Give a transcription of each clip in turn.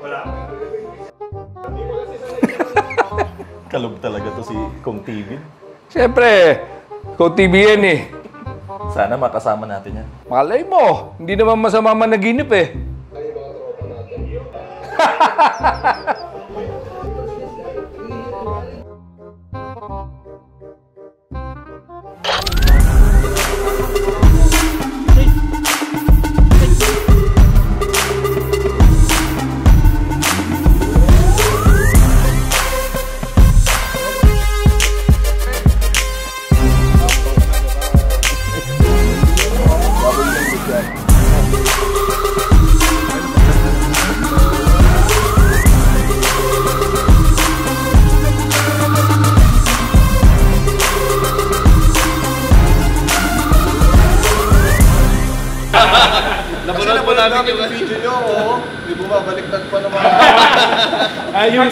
Wala. Kalog talaga to si Kong TV. Siyempre, Kong TV yan eh. Sana makasama natin yan. Malay mo, hindi naman masama managinip eh. Napanood po namin yung video nyo, hindi bumabaliktad pa naman. Yung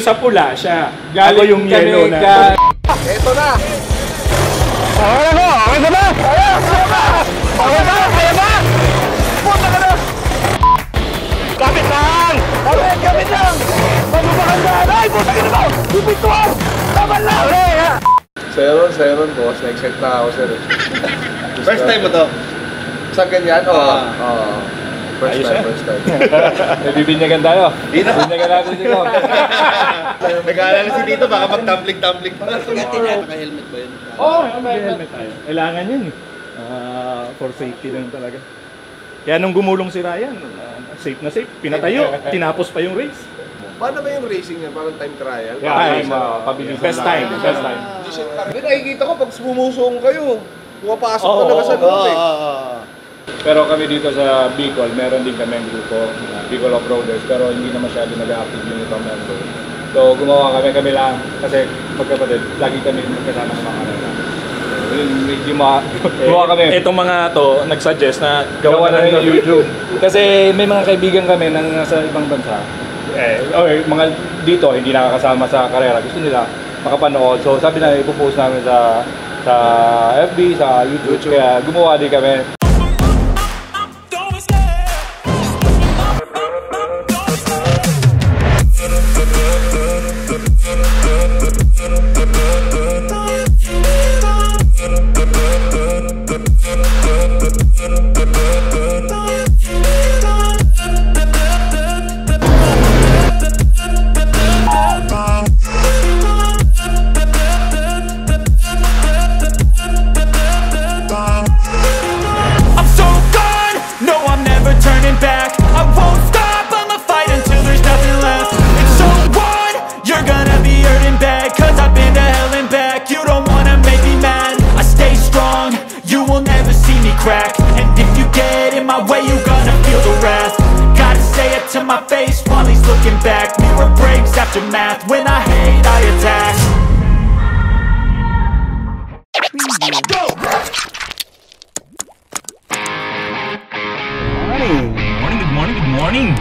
sa pula siya. Galing yung yellow na. Eto na! Okay na ba? Okay na ba? Okay na? Kaya ba? Punta ka na! Kapit lang! Kapit lang! Pagpapakandaan! Ay, punta ka na ba? Pipituan! Taman lang! Seron, boss. Na-excite na ako, sir. First time mo to? Sa ganyan? Oo. First time. Bibinyagan tayo. Bibinyagan natin si Kong. Nag-aalala si Tito, baka mag-tumbling-tumbling pa. Naka-helmet ba yun? Oo, may helmet tayo. Kailangan yun eh. For safety lang talaga. Kaya nung gumulong si Ryan, safe na safe. Pinatayo, tinapos pa yung race. Paano ba yung racing niya? Parang time trial? Best time. Hindi, nakikita ko pag sumusong kayo. Pumapasok talaga sa loob eh. Pero kami dito sa Bicol, meron din kami ang grupo, Bicol Off-Roaders, pero hindi na masyado nag-active yung ibang member. So gumawa kami lang, kasi pagkapatid, lagi kami magkasama ng mga kanila. Gumawa kami. Itong mga to, nag-suggest na gawa na ng YouTube. Kasi may mga kaibigan kami nang nasa ibang bansa. Mga dito, hindi nakakasama sa karera. Gusto nila makapanood. So sabi na, ipopost namin sa FB, sa YouTube. Kaya gumawa din kami. Crack. And if you get in my way, you gonna feel the wrath. Gotta say it to my face while he's looking back. Mirror breaks after math. When I hate, I attack. Go! Good morning.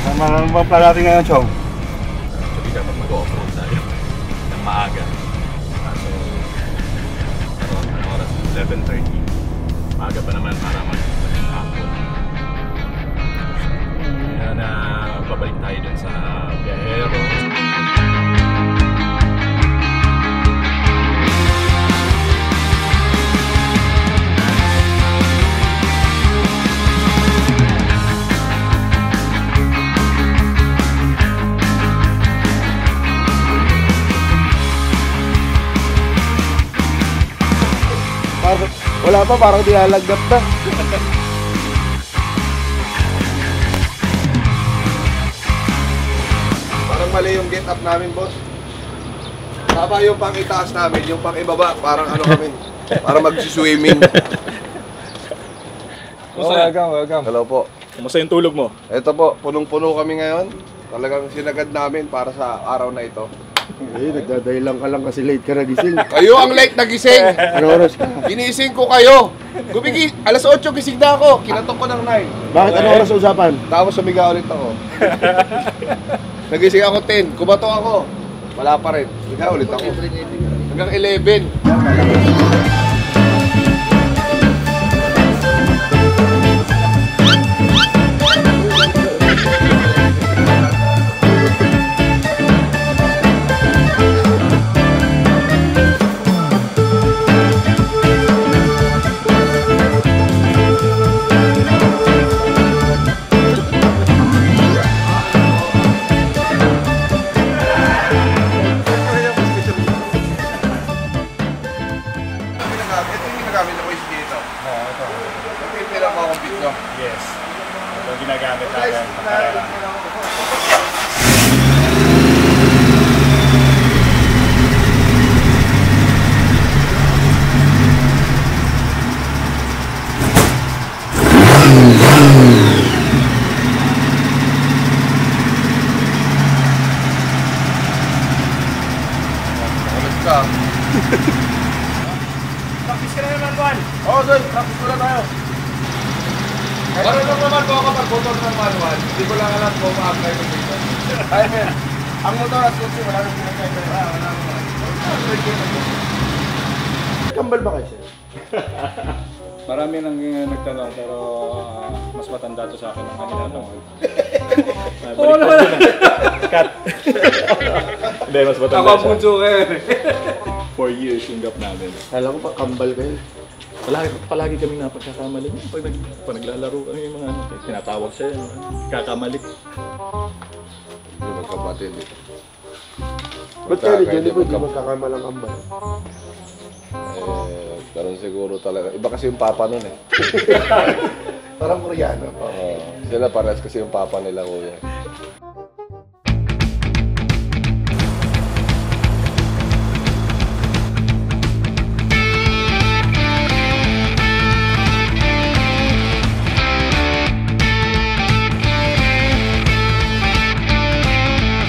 Sama lang ba pala natin ngayon, Chong? Actually, dapat mag-off-road tayo ng maaga. Kaso, oras 11:30. Maaga pa naman para mag-hapon. Kaya na babalik tayo dun sa biyahero. Wala pa, parang dilalagnat na. Parang mali yung get up namin, boss. Tama yung pang-itaas namin, yung pang-ibaba, parang ano kami, parang mag-swimming. Welcome. Hello po. Kumusta yung tulog mo? Ito po, punong-puno kami ngayon. Talagang sinagad namin para sa araw na ito. Nagdadahilan ka lang kasi late ka nagising. Kayo ang late nagising. Ano oras ka? Ginising ko kayo. Alas 8 gising na ako. Kinatok ko ng 9. Bakit ano oras sa usapan? Tapos sumiga ulit ako. Nagising ako 10. Kumato ako. Wala pa rin. Sumiga ulit ako. Hanggang 11. ginagamit na quiz dito? Oo, ito. Ito yung pinaka-compete nyo. Yes. Ito ginagamit natin sa karera. Alas ka. Practice ka na naman, Juan. Oo, Doy. Practice muna tayo. Marunong naman po ako pag-motor ng manual. Hindi ko lang alam kung ma-apply ko dito. Ay, men. Ang motor at kutsi, wala nang pinag-apply. Wala nang kambal ba kayo, sir? Marami nang nagtanong pero mas matanda to sa akin ang kanila tanong. Oo naman. Cut. Hindi, mas matanda Ako ang siya. punso kayo. 4 years yung gap namin. Kala ko pa kambal kayo. Palagi kami napagkakamali. Pag naglalaro kami yung mga ano, tinatawag siya, kakamali. Hindi magkapatid eh. Ba't kayo dyan? Di ba hindi magkakamalang kambal? Karoon siguro talaga. Iba kasi yung papa nun eh. Parang Koreano. Sila parehas kasi yung papa nila, kuya.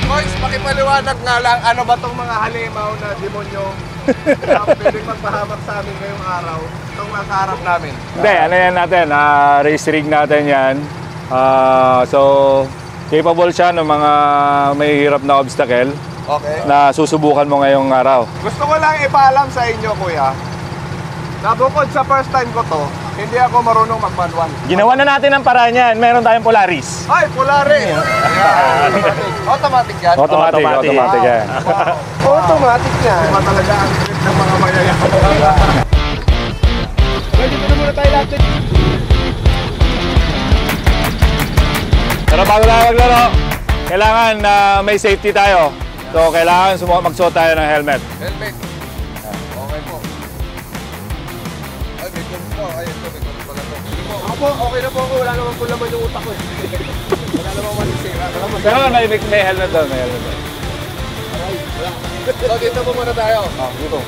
Boys, pakipaliwanag nga lang, ano ba tong mga halimaw na demonyo na pwedeng magpahamak sa amin ngayong araw? Itong nakaharap namin. Hindi, ano yan natin, race rig natin yan. So, capable siya ng mga may hirap na obstacle Okay. na susubukan mo ngayong araw. Gusto ko lang ipaalam sa inyo, kuya, na bukod sa first time ko to, hindi ako marunong mag-manual. Ginawa na natin ang paraan yan. Meron tayong Polaris. Ay, Polaris! Automatic yan? Automatic yan. Automatic yan. Iba talaga ang trip ng mga mayayaman. Pwede mo na muna tayo lahat. Pero bago tayo maglaro, kailangan may safety tayo. So, kailangan magsuot tayo ng helmet. Helmet. Okay po. Ay, may guns po. Ay, ito, may guns pala to. Sige po. Ako po, okay na po ako. Wala naman po laman yung utak ko. Wala naman malisira. Pero may helmet doon, may helmet doon. So, dito po muna tayo. Dito.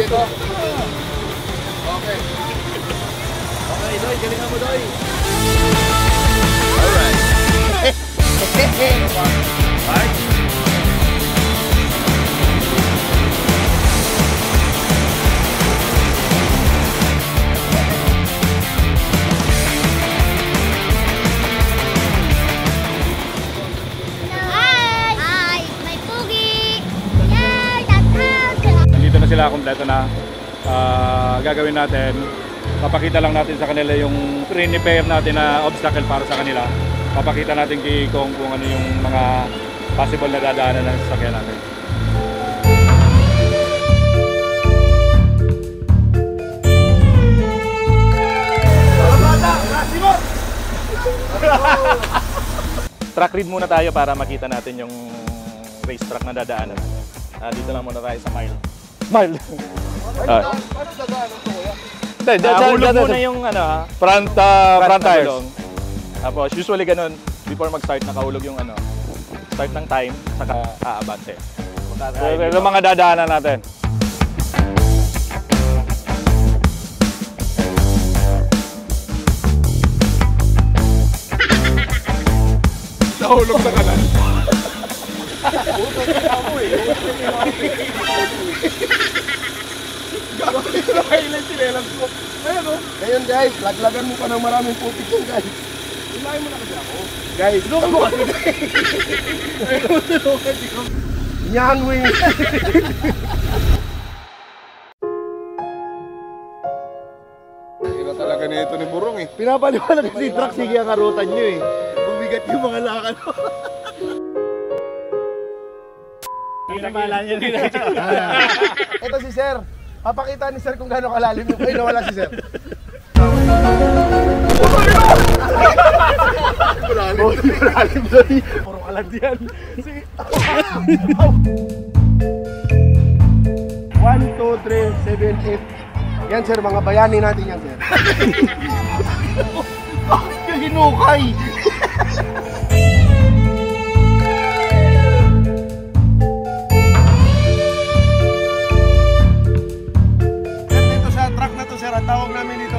Dito. Okay. Okay, Doy. Galingan mo, Doy. Hi! My Poogie! Yay! That's how! Nandito na sila, kompleto na. Gagawin natin, papakita lang natin sa kanila yung pre-repair natin na obstacle para sa kanila. Papakita natin kay Kong kung ano yung mga possible na dadaanan ng sasakyan natin. Track read muna tayo para makita natin yung racetrack na dadaanan. Dito lang muna tayo sa mile. Mile! Paano dadaanan to, kuya? Hulog muna yung ano, front na tires. gulong. Tapos usually ganun, before mag-start nakahulog yung ano, start ng time, saka aabante. So, ito mga dadaanan natin. Nahulog sa kanan. Ngayon guys, laglagan mo pa ng maraming putik yun guys. Ilahin mo na kasi ako. Guys, tulungan mo kasi guys. Yan, wing. Ina talaga na ito ni Burong eh. Pinapaliwanag si truck, sige ang karutan nyo eh. Bumigat yung mga lakad. Ito si Sir. Papakita ni Sir kung gaano kalalim yung... Ay, nawala si Sir. Malalim doon. Puro kalad yan. 1, 2, 3, 7, 8. Yan sir, mga bayani natin yan sir. Hinukay! Dito sa truck na to sir, ang tawag namin dito.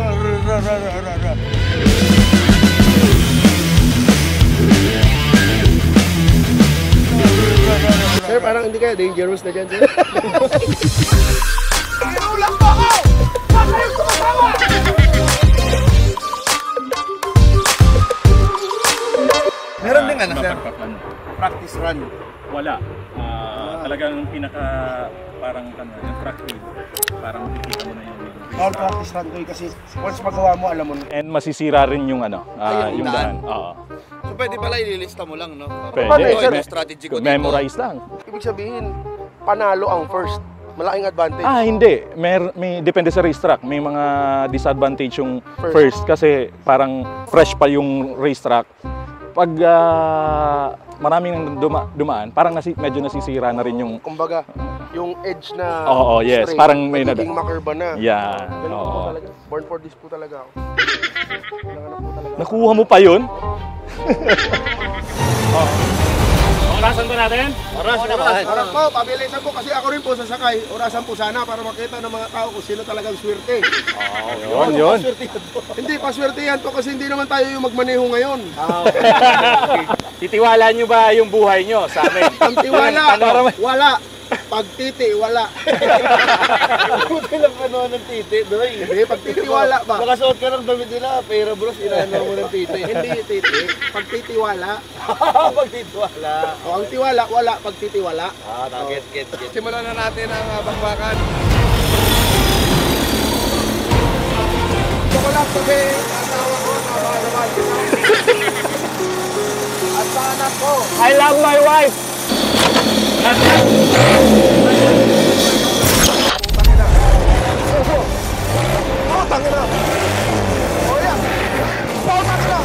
Sir, parang hindi kaya dangerous na dyan sir. Inulang po ako! Bakit kayo sumasawa? Meron din ano sir? Practice run. Wala. Talagang pinaka parang yung track wheel. Parang makikita mo na yung All practice run to kasi once magawa mo, alam mo na. and masisira rin yung yung daan. Oo. So pwede pala ililista mo lang, no? Pwede. Paano eh, sir? Yung strategy ko dito. Memorize lang. Ibig sabihin, panalo ang first. Malaking advantage. Hindi. May depende sa racetrack. May mga disadvantage yung first kasi parang fresh pa yung racetrack. Pag maraming dumaan, parang medyo nasisira na rin yung... Kumbaga, yung edge na yes. straight, Parang may magiging makurba na. Yeah. Ganun po talaga. Born for this po talaga ako. Kailangan na po talaga. Nakuha mo pa yun? Orasan ba natin? Oras po, pabilisan po kasi ako rin po sasakay. Orasan po sana para makita ng mga tao kung sino talagang swerte. Yun. Hindi, paswertehan to kasi hindi naman tayo yung magmaneho ngayon. Titiwala nyo ba yung buhay nyo sa amin? Ang tiwala, wala. Pagtiti, wala. Buti lang ano ng titi, doy. Hindi, pagtitiwala ba? Nakasuot ka ng damit nila, pero bros, inaano mo ng titi. Hindi, titi. Pagtitiwala. Pagtitiwala. O, ang tiwala, wala. Pagtitiwala. Get. Simulan na natin ang bakbakan. Gusto ko lang kasi asawa ko, naman kita. At sa anak ko. I love my wife! Tangina. Oh, yeah. Pautak na.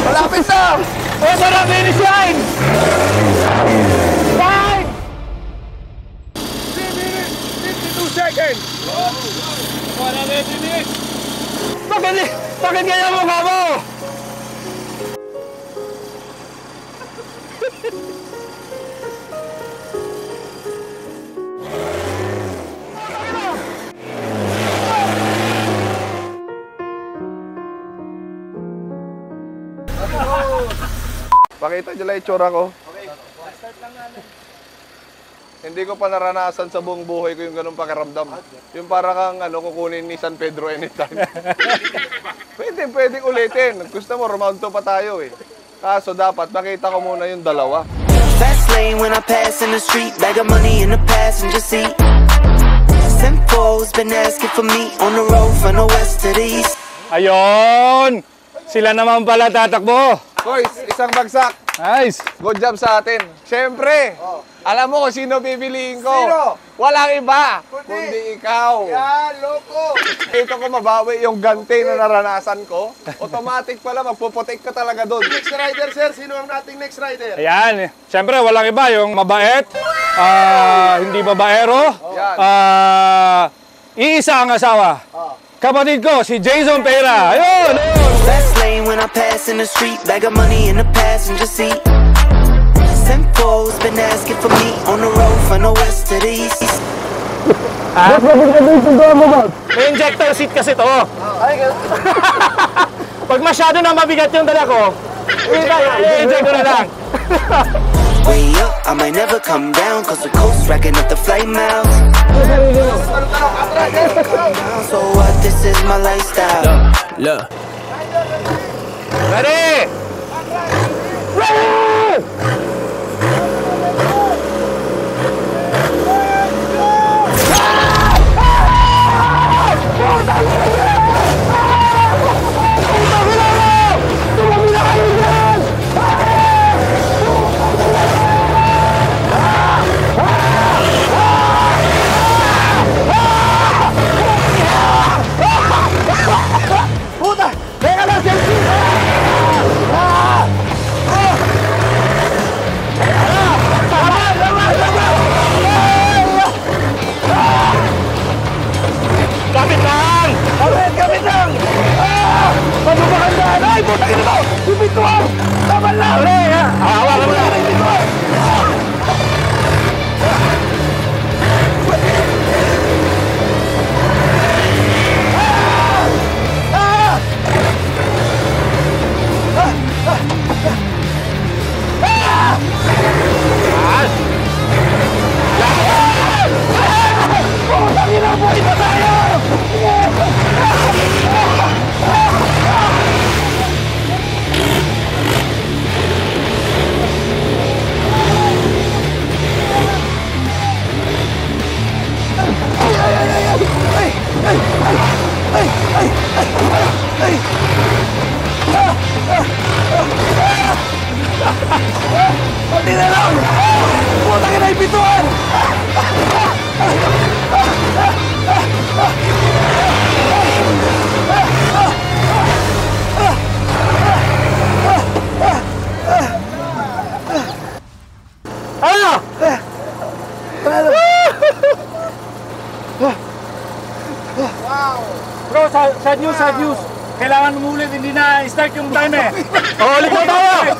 Malapit na! O, sarap finish line! 5! 3 minutes, 52 seconds! Bakit kaya mo ka mo? Pakita nyo lang yung tsura ko. Hindi ko pa naranasan sa buong buhay ko yung ganung pakiramdam. Yung parang kang kukunin ni San Pedro anytime. Pwede ulitin. Gusto mo, round 2 pa tayo eh. Kaso dapat makita ko muna yung dalawa. Fast lane when I pass in the street, bag of money in the passenger seat. Simcoe's been asking for me on the road from the west to the east. Ayun! Sila naman pala tatakbo. Boys, isang bagsak. Nice! Good job sa atin. Siyempre, alam mo kung sino pipiliin ko. Sino? Walang iba, kundi ikaw. Yan, loko! Dito ko mabawi yung ganti na naranasan ko. Automatic pala, magpuputik ka talaga doon. Next rider, sir. Sino ang nating next rider? Ayan, siyempre walang iba, yung mabait, hindi babaero, Yan. iisa ang asawa. Kapatid ko, si Jason Pera. Ayun! Fast lane when I pass in the street, bag of money in the passenger seat. Simcoe's been asking for me on the road from the west to the east. May injector seat kasi to. Pag masyado na mabigat yung dala ko, i-inject ko na lang. Way up, I might never come down, cause the coast racking up the flight miles. So what? This is my lifestyle. Look. Ready! Bro, sad news. Kailangan umulit, hindi na start yung time eh. Ulit na tayo!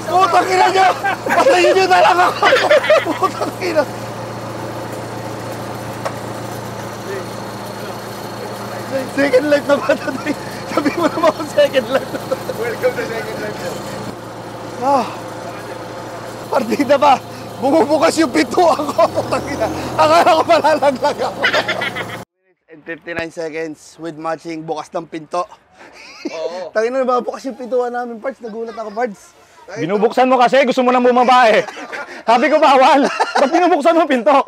Putang ina nyo! Patayin nyo na lang ako! Putang ina! Second life na ba ito? Sabi mo naman ako second life. Welcome to second life. Partida ba? Bumubukas yung pito ako. Putang ina. Akala ko malalaglag ako. And 59 seconds with matching bukas ng pinto. Oo. Tangin na bukas yung pintuan namin, Pards. Nagulat ako, Pards. Binubuksan mo kasi, gusto mo nang bumaba eh. Sabi ko bawal. Ba't binubuksan mo pinto?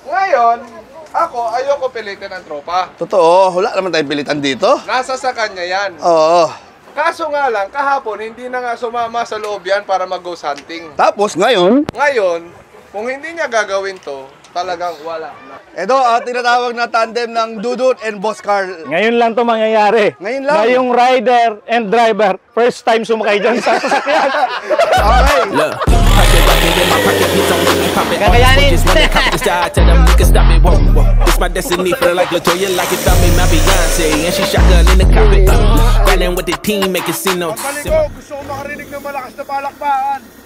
Ngayon, ako, ayoko pilitin ng tropa. Totoo, wala naman tayong pilitan dito. Nasa sa kanya yan. Oo. Kaso nga lang, kahapon, hindi na nga sumama sa loob yan para mag-ghost hunting. Tapos ngayon, Kung hindi niya gagawin to, talagang wala na. ito, tinatawag na tandem ng Dudut and Boss Carl. Ngayon lang to mangyayari. Ngayon lang. Na yung rider and driver, first time sumakay dyan sa sasakyan. Okay. Look, pocket in my pocket, he's on me, pop it. Kakayanin. Just wanna cop this side, tell them niggas stop it. Whoa, whoa. It's my destiny, feel like Latoya, like it found me my Beyonce, and she shotgun in the carpet. Riding with the team, making signals. Gusto ko makarinig ng malakas na palakpakan.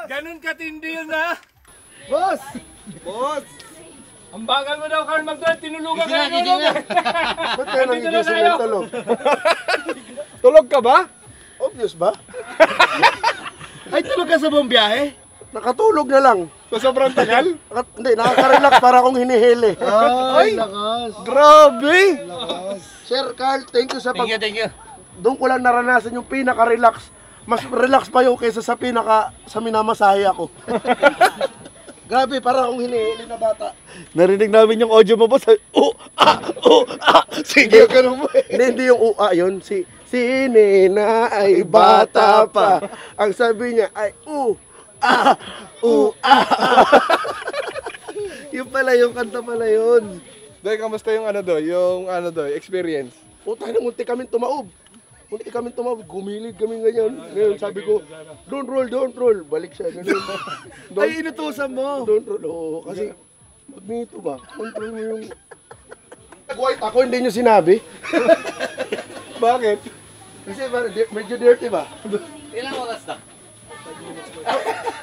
Ganun katindi yun na. Boss! Boss! Ang bagal mo daw, Carl Magdal, tinulugan ka ng tulog. Ba't kayo nagigising ng tulog? Tulog ka ba? Obvious ba? Ay, tulog ka sa buong biyahe? Nakatulog na lang. Sa sobrang tagal? Hindi, nakaka-relax para akong hinihili. Ay, lakas. Grabe! Lakas. Sir Carl, thank you sa pag... Thank you. Doon ko lang naranasan yung pinaka-relax. Mas relax pa yung kaysa sa sa minamasahe ako. Grabe, parang akong hinihili na bata. Narinig namin yung audio mo, boss. Sige, ganun mo eh. Hindi yung yun. Si Nina ay bata pa. Ang sabi niya ay Yung pala, yung kanta pala yun. Doy, kamusta yung experience? Tayo na, munti kami tumaob. Gumilid kami ganyan. Ngayon, sabi ko, don't roll. Balik siya. Ay, inutusan mo. Don't roll. Oo, kasi, dito ba? Control mo yung... Nag-white ako, hindi nyo sinabi. Bakit? Kasi medyo dirty ba? Ilang oras na?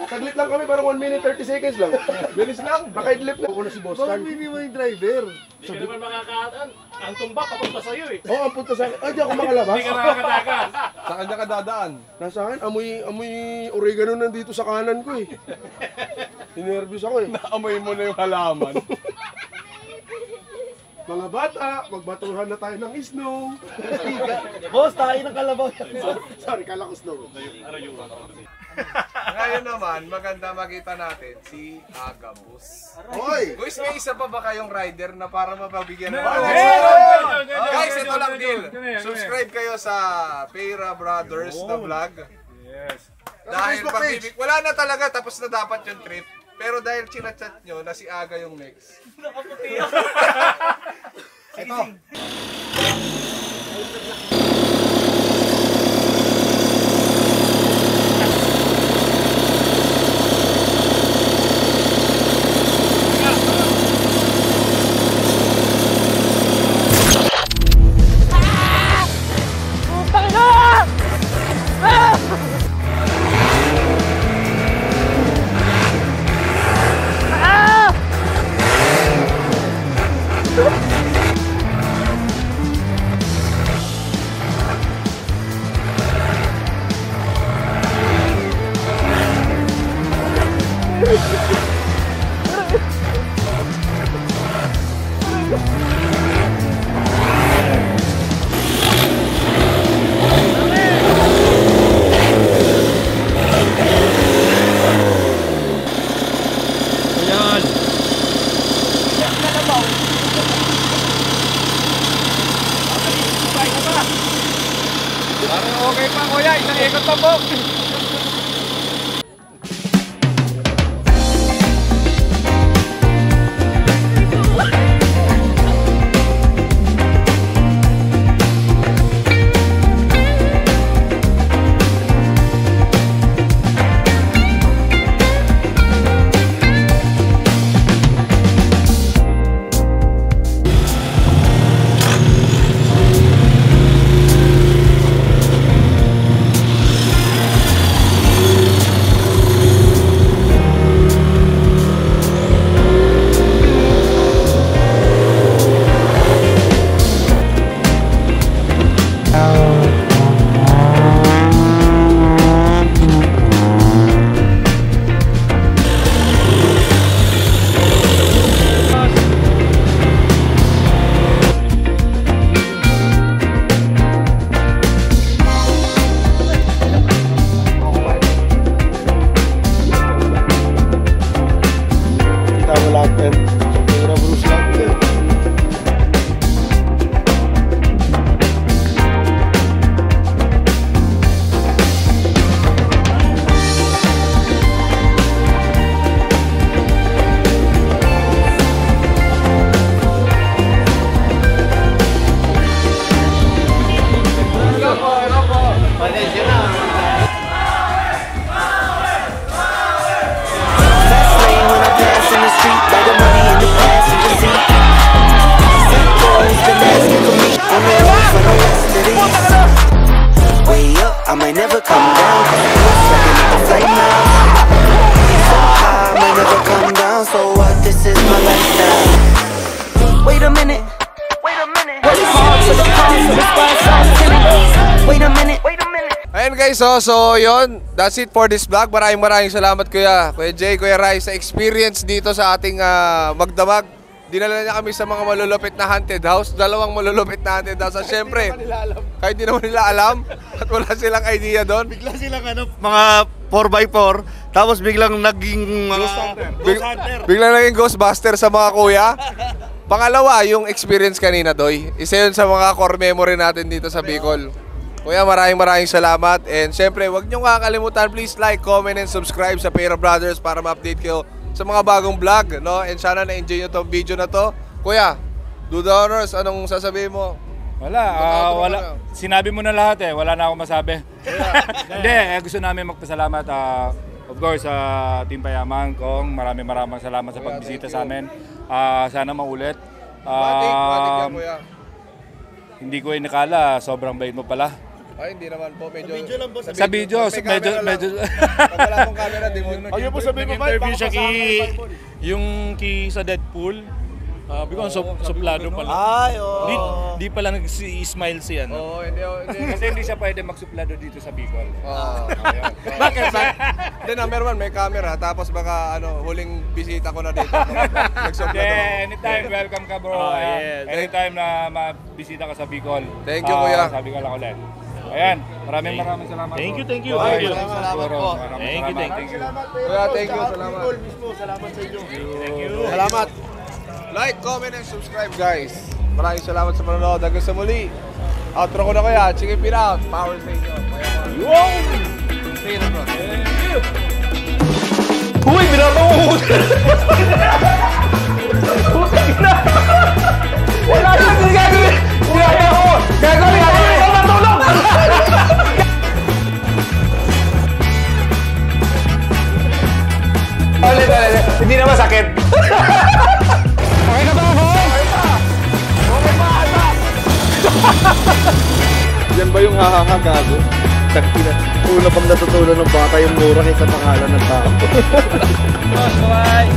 Saglit lang kami, parang 1 minute 30 seconds lang. Bilis lang, naka-idlip na. Ako na si Boss Tan. Bakit hindi mo yung driver? Hindi ka naman makakataan. Ang tumba papunta sa'yo eh. Oo, ang punta sa akin. Ay, di ako makalabas. Hindi ka nakakatakas. Sa kanya ka dadaan. Nasa akin, amoy oregano nandito sa kanan ko eh. Inervyos ako eh. Naamoy mo na yung halaman. Mga bata, magbatuhan na tayo ng snow. Boss, tayo ng kalabaw. Sorry, kala ko snow. Ngayon naman, maganda makita natin si Agabus. Hoy! Guys, may isa pa ba kayong rider na para mapabigyan ng Guys, ito lang deal. Subscribe kayo sa Peira Brothers na vlog. Yes. Dahil wala na talaga, tapos na dapat yung trip. Pero dahil chinachat nyo na si Aga yung next. Ito. Okay pa kuya, isang ikot pa po. I might never come down. Flight now. So high, I might never come down. So what? This is my lifestyle. Wait a minute. Wait a minute. Wait a minute. Wait a minute. Ayan guys, so yun. That's it for this vlog. Maraming salamat Kuya Jay, Kuya Rai sa experience dito sa ating magdamag. Dinala niya kami sa mga malulupit na haunted house. 2 malulupit na haunted house. At syempre, kahit di naman nila alam at wala silang idea doon. Bigla silang mga 4x4, Tapos biglang naging Biglang naging Ghostbuster sa mga kuya. Pangalawa, yung experience kanina, Doy. Isa yun sa mga core memory natin dito sa Bicol. Kuya, maraming salamat. And syempre, huwag niyong kakalimutan, please like, comment, and subscribe sa Pera Brothers para ma-update kayo sa mga bagong vlog, no? And sana na-enjoy nyo itong video na to. Kuya, do the honors, anong sasabihin mo? Wala. Sinabi mo na lahat eh. Wala na akong masabi. Hindi, gusto namin magpasalamat. Of course, sa Team Payaman Kong. Maraming salamat sa pagbisita sa amin. Sana maulit. Matik yan, kuya. Hindi ko inakala, sobrang bait mo pala. Ay, hindi naman po. Medyo lang po. Sa video, medyo... Pag wala akong camera, di mo. Ayun po sabihin mo, Nag-interview siya yung sa Deadpool. Because suplado pala. Ay, oo. Di pala nag-smile siya. Oo, hindi. Kasi hindi siya pwede magsuplado dito sa Bicol. Bakit? Hindi, number one, may camera. Tapos baka huling bisita ko na dito. Nagsuplado. Anytime, welcome ka bro. Yes. Anytime na mabisita ka sa Bicol. Thank you, kuya. Sabi ka lang ulit. Ayan, maraming salamat. Thank you. Thank you. Kuya, thank you. Salamat. Salamat sa inyo. Thank you. Salamat. Like, comment, and subscribe, guys. Maraming salamat sa panonood. Hanggang sa muli. Outro ko na kaya. Chicken Pin out. Power sa inyo. See you, bro. Uy, binabangungot! Putang ina! Wala ka! Hindi gagawin! Gagawin! Tulong! Ulit. Hindi na masakit. Okay na ba ako? Okay pa! Yan ba yung hahaha gago? Una pang natutunan ng bata yung mura kaysa pangalan ng tao. Bye!